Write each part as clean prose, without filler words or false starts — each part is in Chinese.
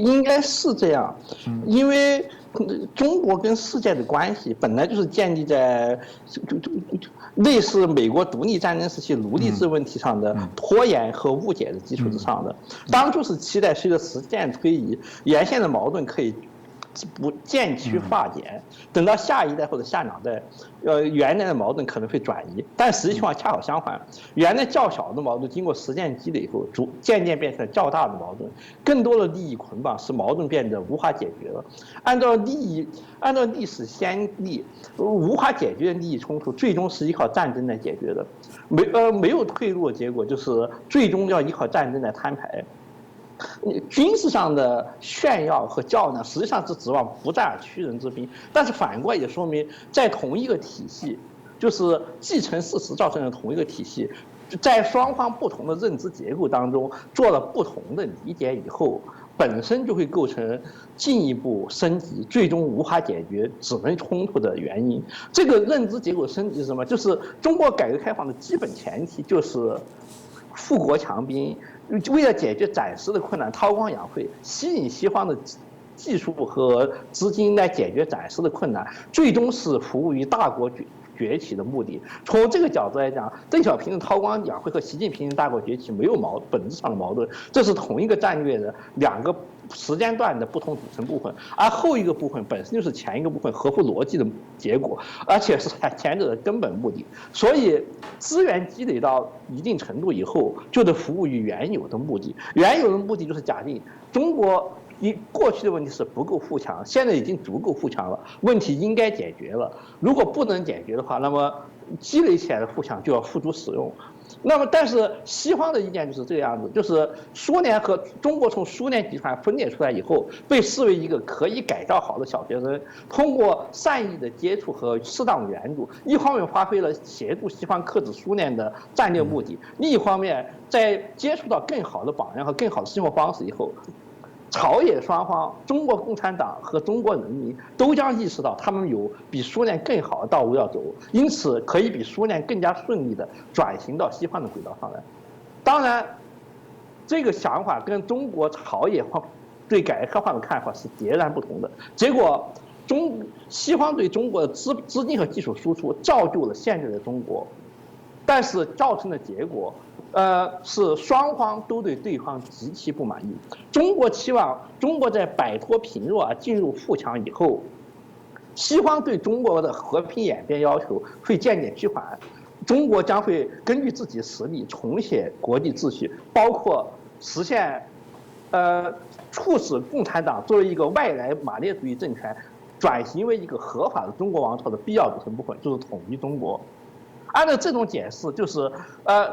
应该是这样，因为中国跟世界的关系本来就是建立在类似美国独立战争时期奴隶制问题上的拖延和误解的基础之上的。当初是期待随着时间推移，沿线的矛盾可以不渐趋化解，等到下一代或者下两代，原来的矛盾可能会转移，但实际情况恰好相反，原来较小的矛盾经过时间积累以后，渐渐变成较大的矛盾，更多的利益捆绑使矛盾变得无法解决了。按照历史先例，无法解决的利益冲突，最终是依靠战争来解决的，没有退路的结果就是最终要依靠战争来摊牌。军事上的炫耀和较量，实际上是指望不战而屈人之兵，但是反过来也说明，在同一个体系，就是继承事实造成的同一个体系，在双方不同的认知结构当中做了不同的理解以后，本身就会构成进一步升级，最终无法解决只能冲突的原因。这个认知结构升级是什么？就是中国改革开放的基本前提就是富国强兵。为了解决暂时的困难，韬光养晦，吸引西方的技术和资金来解决暂时的困难，最终是服务于大国崛起的目的。从这个角度来讲，邓小平的韬光养晦和习近平的大国崛起没有本质上的矛盾，这是同一个战略的两个时间段的不同组成部分，而后一个部分本身就是前一个部分合乎逻辑的结果，而且是前者的根本目的。所以资源积累到一定程度以后，就得服务于原有的目的。原有的目的就是假定中国过去的问题是不够富强，现在已经足够富强了，问题应该解决了。如果不能解决的话，那么积累起来的富强就要付诸使用。那么，但是西方的意见就是这个样子，就是苏联和中国从苏联集团分裂出来以后，被视为一个可以改造好的小学生，通过善意的接触和适当的援助，一方面发挥了协助西方克制苏联的战略目的，另一方面在接触到更好的榜样和更好的生活方式以后，朝野双方，中国共产党和中国人民都将意识到，他们有比苏联更好的道路要走，因此可以比苏联更加顺利地转型到西方的轨道上来。当然，这个想法跟中国朝野对改革开放的看法是截然不同的。结果，西方对中国的资金和技术输出造就了现在的中国，但是造成的结果。是双方都对对方极其不满意。中国期望中国在摆脱贫弱而进入富强以后，西方对中国的和平演变要求会渐渐趋缓，中国将会根据自己的实力重写国际秩序，包括实现，促使共产党作为一个外来马列主义政权转型为一个合法的中国王朝的必要组成部分，就是统一中国。按照这种解释，就是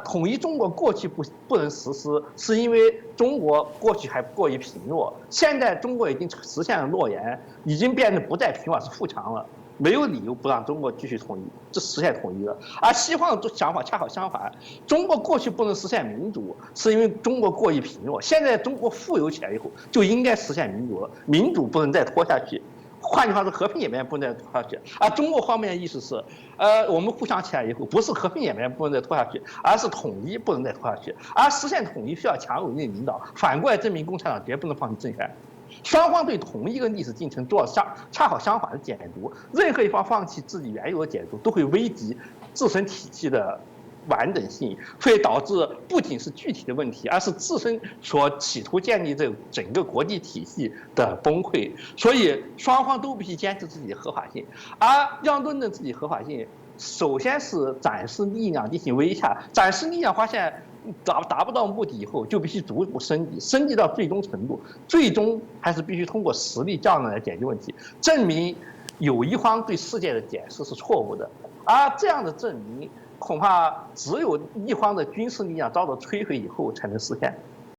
统一中国过去不能实施，是因为中国过去还过于贫弱，现在中国已经实现了诺言，已经变得不再贫弱，是富强了，没有理由不让中国继续统一，这实现统一了。而西方的想法恰好相反，中国过去不能实现民主，是因为中国过于贫弱，现在中国富有起来以后，就应该实现民主了，民主不能再拖下去。换句话说，和平演变不能再拖下去。而中国方面的意思是，我们互相起来以后，不是和平演变不能再拖下去，而是统一不能再拖下去。而实现统一需要强有力的领导，反过来证明共产党绝不能放弃政权。双方对同一个历史进程做恰好相反的解读，任何一方放弃自己原有的解读，都会危及自身体系的完整性，会导致不仅是具体的问题，而是自身所企图建立这整个国际体系的崩溃。所以双方都必须坚持自己的合法性，而要论证自己合法性，首先是展示力量进行威吓，展示力量发现达不到目的以后，就必须逐步升级到最终程度，最终还是必须通过实力较量来解决问题，证明有一方对世界的解释是错误的，而这样的证明。恐怕只有一方的军事力量遭到摧毁以后才能实现。